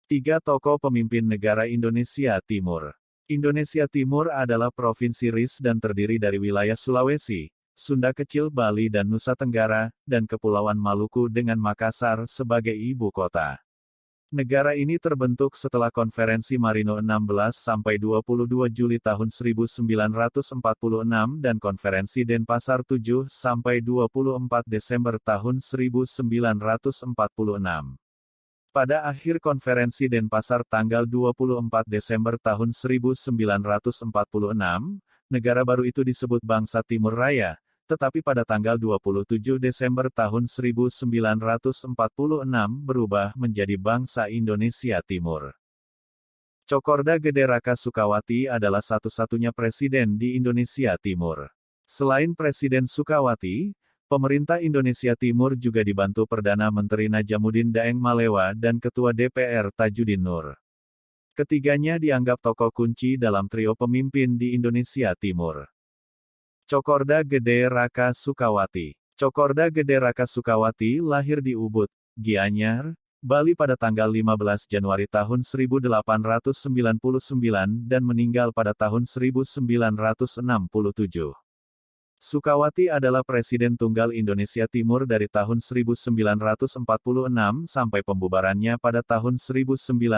3 tokoh pemimpin negara Indonesia Timur. Indonesia Timur adalah provinsi RIS dan terdiri dari wilayah Sulawesi, Sunda Kecil, Bali dan Nusa Tenggara, dan Kepulauan Maluku dengan Makassar sebagai ibu kota. Negara ini terbentuk setelah Konferensi Marino 16-22 Juli tahun 1946 dan Konferensi Denpasar 7-24 Desember tahun 1946. Pada akhir konferensi Denpasar tanggal 24 Desember tahun 1946, negara baru itu disebut Bangsa Timur Raya, tetapi pada tanggal 27 Desember tahun 1946 berubah menjadi Bangsa Indonesia Timur. Cokorda Gede Raka Sukawati adalah satu-satunya presiden di Indonesia Timur. Selain Presiden Sukawati, pemerintah Indonesia Timur juga dibantu Perdana Menteri Najamuddin Daeng Malewa dan Ketua DPR Tajudin Nur. Ketiganya dianggap tokoh kunci dalam trio pemimpin di Indonesia Timur. Cokorda Gede Raka Sukawati. Cokorda Gede Raka Sukawati lahir di Ubud, Gianyar, Bali pada tanggal 15 Januari tahun 1899 dan meninggal pada tahun 1967. Sukawati adalah Presiden Tunggal Indonesia Timur dari tahun 1946 sampai pembubarannya pada tahun 1950.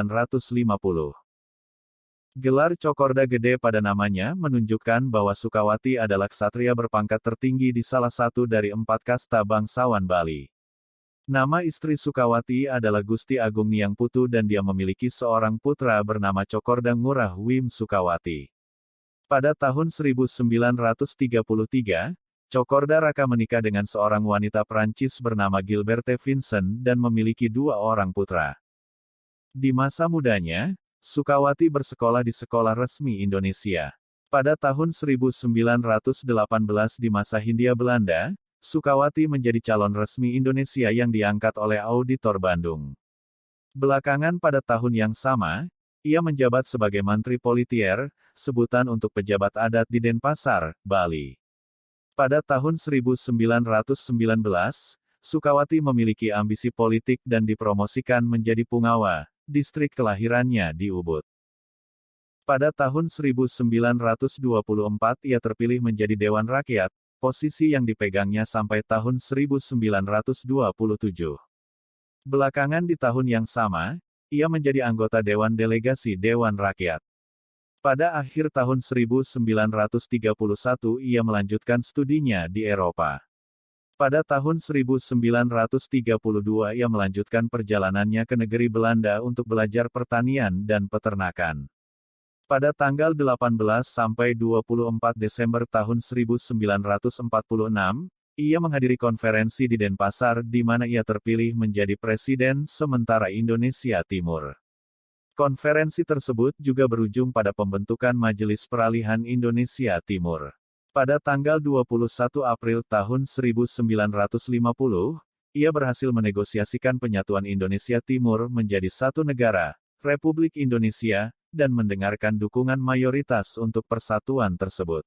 Gelar Cokorda Gede pada namanya menunjukkan bahwa Sukawati adalah ksatria berpangkat tertinggi di salah satu dari 4 kasta bangsawan Bali. Nama istri Sukawati adalah Gusti Agung Niang Putu dan dia memiliki seorang putra bernama Cokorda Ngurah Wim Sukawati. Pada tahun 1933, Cokorda Raka menikah dengan seorang wanita Prancis bernama Gilberte Vincent dan memiliki 2 orang putra. Di masa mudanya, Sukawati bersekolah di Sekolah Resmi Indonesia. Pada tahun 1918 di masa Hindia Belanda, Sukawati menjadi calon resmi Indonesia yang diangkat oleh Auditor Bandung. Belakangan pada tahun yang sama, ia menjabat sebagai Mantri Politier, sebutan untuk pejabat adat di Denpasar, Bali. Pada tahun 1919, Sukawati memiliki ambisi politik dan dipromosikan menjadi Pungawa, distrik kelahirannya di Ubud. Pada tahun 1924 ia terpilih menjadi Dewan Rakyat, posisi yang dipegangnya sampai tahun 1927. Belakangan di tahun yang sama, ia menjadi anggota Dewan Delegasi Dewan Rakyat. Pada akhir tahun 1931 ia melanjutkan studinya di Eropa. Pada tahun 1932 ia melanjutkan perjalanannya ke negeri Belanda untuk belajar pertanian dan peternakan. Pada tanggal 18-24 Desember tahun 1946, ia menghadiri konferensi di Denpasar di mana ia terpilih menjadi Presiden sementara Indonesia Timur. Konferensi tersebut juga berujung pada pembentukan Majelis Peralihan Indonesia Timur. Pada tanggal 21 April tahun 1950, ia berhasil menegosiasikan penyatuan Indonesia Timur menjadi satu negara, Republik Indonesia, dan mendengarkan dukungan mayoritas untuk persatuan tersebut.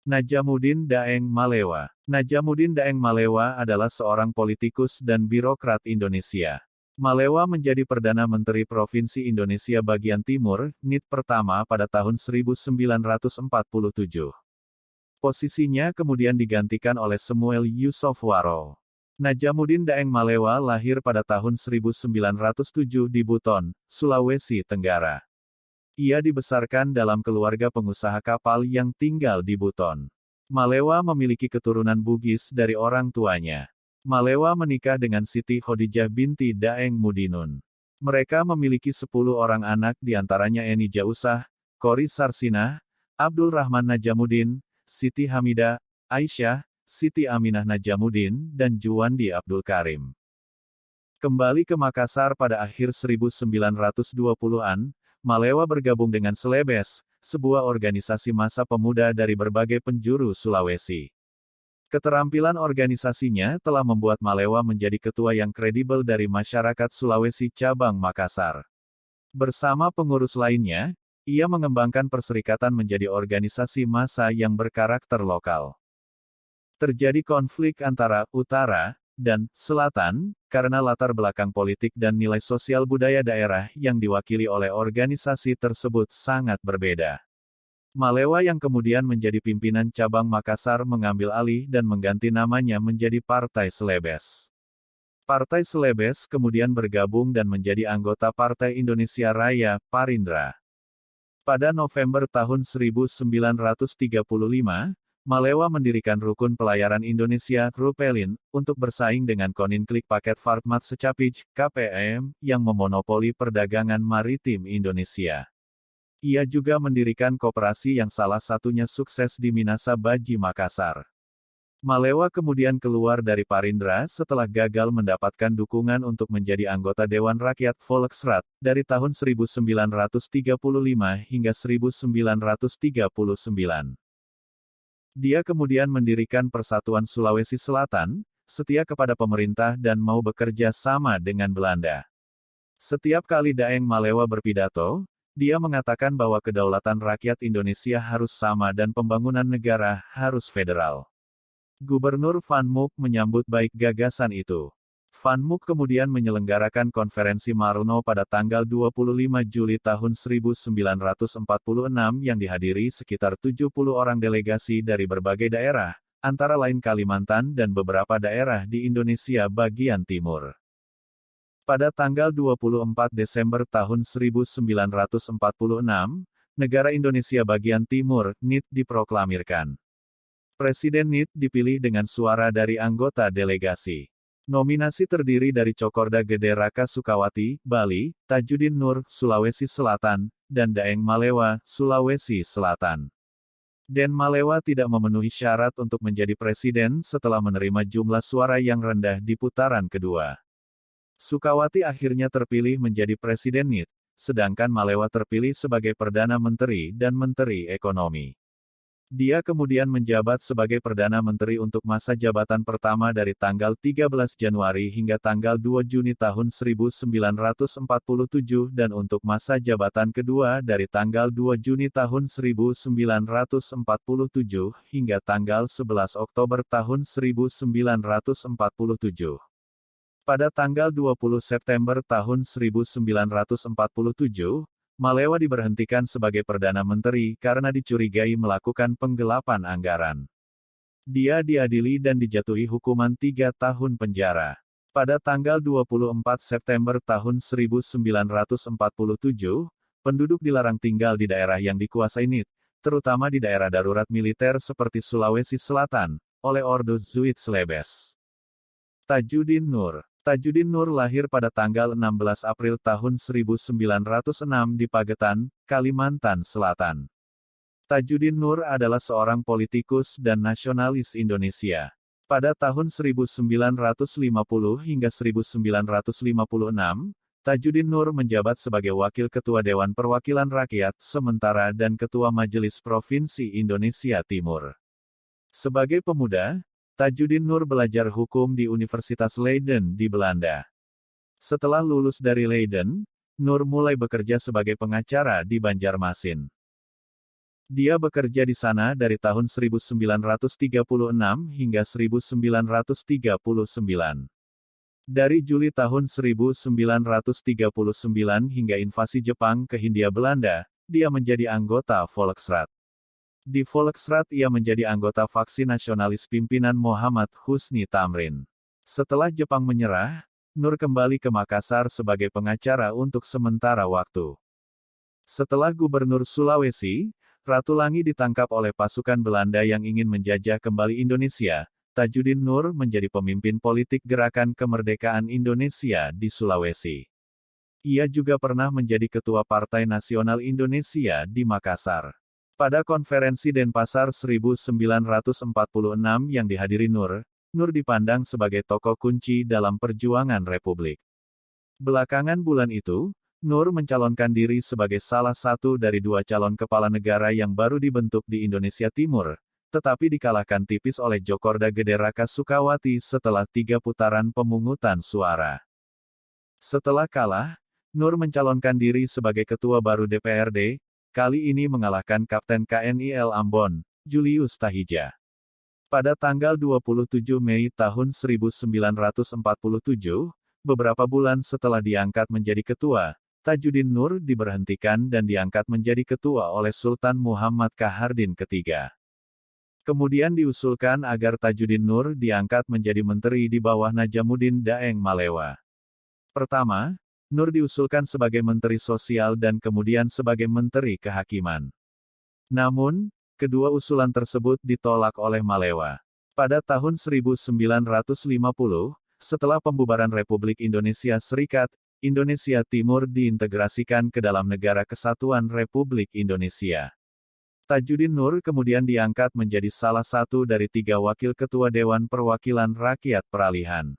Najamuddin Daeng Malewa. Najamuddin Daeng Malewa adalah seorang politikus dan birokrat Indonesia. Malewa menjadi Perdana Menteri Provinsi Indonesia Bagian Timur, NIT pertama pada tahun 1947. Posisinya kemudian digantikan oleh Samuel Yusof Waro. Najamuddin Daeng Malewa lahir pada tahun 1907 di Buton, Sulawesi Tenggara. Ia dibesarkan dalam keluarga pengusaha kapal yang tinggal di Buton. Malewa memiliki keturunan Bugis dari orang tuanya. Malewa menikah dengan Siti Khadijah binti Daeng Mudinun. Mereka memiliki 10 orang anak diantaranya Eni Jausah, Kori Sarsinah, Abdul Rahman Najamuddin, Siti Hamidah, Aisyah, Siti Aminah Najamuddin, dan Juwandi Abdul Karim. Kembali ke Makassar pada akhir 1920-an, Malewa bergabung dengan Selebes, sebuah organisasi massa pemuda dari berbagai penjuru Sulawesi. Keterampilan organisasinya telah membuat Malewa menjadi ketua yang kredibel dari masyarakat Sulawesi cabang Makassar. Bersama pengurus lainnya, ia mengembangkan perserikatan menjadi organisasi massa yang berkarakter lokal. Terjadi konflik antara utara, dan selatan, karena latar belakang politik dan nilai sosial budaya daerah yang diwakili oleh organisasi tersebut sangat berbeda. Malewa yang kemudian menjadi pimpinan cabang Makassar mengambil alih dan mengganti namanya menjadi Partai Selebes. Partai Selebes kemudian bergabung dan menjadi anggota Partai Indonesia Raya, Parindra. Pada November tahun 1935, Malewa mendirikan Rukun Pelayaran Indonesia, Rupelin, untuk bersaing dengan Koninklijk Paket Vaartmaat Secapij, KPM, yang memonopoli perdagangan maritim Indonesia. Ia juga mendirikan koperasi yang salah satunya sukses di Minasa Baji Makassar. Malewa kemudian keluar dari Parindra setelah gagal mendapatkan dukungan untuk menjadi anggota Dewan Rakyat Volksraad dari tahun 1935 hingga 1939. Dia kemudian mendirikan Persatuan Sulawesi Selatan, setia kepada pemerintah dan mau bekerja sama dengan Belanda. Setiap kali Daeng Malewa berpidato, dia mengatakan bahwa kedaulatan rakyat Indonesia harus sama dan pembangunan negara harus federal. Gubernur Van Mook menyambut baik gagasan itu. Van Mook kemudian menyelenggarakan konferensi Marno pada tanggal 25 Juli tahun 1946 yang dihadiri sekitar 70 orang delegasi dari berbagai daerah, antara lain Kalimantan dan beberapa daerah di Indonesia bagian timur. Pada tanggal 24 Desember tahun 1946, negara Indonesia bagian timur, NIT diproklamirkan. Presiden NIT dipilih dengan suara dari anggota delegasi. Nominasi terdiri dari Cokorda Gede Raka Sukawati, Bali, Tajudin Nur, Sulawesi Selatan, dan Daeng Malewa, Sulawesi Selatan. Den Malewa tidak memenuhi syarat untuk menjadi presiden setelah menerima jumlah suara yang rendah di putaran kedua. Sukawati akhirnya terpilih menjadi presiden NIT, sedangkan Malewa terpilih sebagai Perdana Menteri dan Menteri Ekonomi. Dia kemudian menjabat sebagai Perdana Menteri untuk masa jabatan pertama dari tanggal 13 Januari hingga tanggal 2 Juni tahun 1947 dan untuk masa jabatan kedua dari tanggal 2 Juni tahun 1947 hingga tanggal 11 Oktober tahun 1947. Pada tanggal 20 September tahun 1947, Malewa diberhentikan sebagai Perdana Menteri karena dicurigai melakukan penggelapan anggaran. Dia diadili dan dijatuhi hukuman 3 tahun penjara. Pada tanggal 24 September tahun 1947, penduduk dilarang tinggal di daerah yang dikuasai NIT, terutama di daerah darurat militer seperti Sulawesi Selatan, oleh Ordo Zuid Selebes. Tajudin Nur lahir pada tanggal 16 April tahun 1906 di Pagetan, Kalimantan Selatan. Tajudin Nur adalah seorang politikus dan nasionalis Indonesia. Pada tahun 1950 hingga 1956, Tajudin Nur menjabat sebagai Wakil Ketua Dewan Perwakilan Rakyat sementara dan Ketua Majelis Provinsi Indonesia Timur. Sebagai pemuda, Tajudin Nur belajar hukum di Universitas Leiden di Belanda. Setelah lulus dari Leiden, Nur mulai bekerja sebagai pengacara di Banjarmasin. Dia bekerja di sana dari tahun 1936 hingga 1939. Dari Juli tahun 1939 hingga invasi Jepang ke Hindia Belanda, dia menjadi anggota Volksraad. Di Volksraad ia menjadi anggota faksi nasionalis pimpinan Muhammad Husni Tamrin. Setelah Jepang menyerah, Nur kembali ke Makassar sebagai pengacara untuk sementara waktu. Setelah Gubernur Sulawesi, Ratu Langi ditangkap oleh pasukan Belanda yang ingin menjajah kembali Indonesia, Tajudin Nur menjadi pemimpin politik Gerakan Kemerdekaan Indonesia di Sulawesi. Ia juga pernah menjadi Ketua Partai Nasional Indonesia di Makassar. Pada konferensi Denpasar 1946 yang dihadiri Nur dipandang sebagai tokoh kunci dalam perjuangan Republik. Belakangan bulan itu, Nur mencalonkan diri sebagai salah satu dari 2 calon kepala negara yang baru dibentuk di Indonesia Timur, tetapi dikalahkan tipis oleh Cokorda Gede Raka Sukawati setelah 3 putaran pemungutan suara. Setelah kalah, Nur mencalonkan diri sebagai ketua baru DPRD, kali ini mengalahkan Kapten KNIL Ambon, Julius Tahija. Pada tanggal 27 Mei tahun 1947, beberapa bulan setelah diangkat menjadi ketua, Tajuddin Nur diberhentikan dan diangkat menjadi ketua oleh Sultan Muhammad Kahardin III. Kemudian diusulkan agar Tajuddin Nur diangkat menjadi menteri di bawah Najamuddin Daeng Malewa. Pertama, Nur diusulkan sebagai Menteri Sosial dan kemudian sebagai Menteri Kehakiman. Namun, kedua usulan tersebut ditolak oleh Malewa. Pada tahun 1950, setelah pembubaran Republik Indonesia Serikat, Indonesia Timur diintegrasikan ke dalam Negara Kesatuan Republik Indonesia. Tajuddin Nur kemudian diangkat menjadi salah satu dari 3 wakil ketua Dewan Perwakilan Rakyat Peralihan.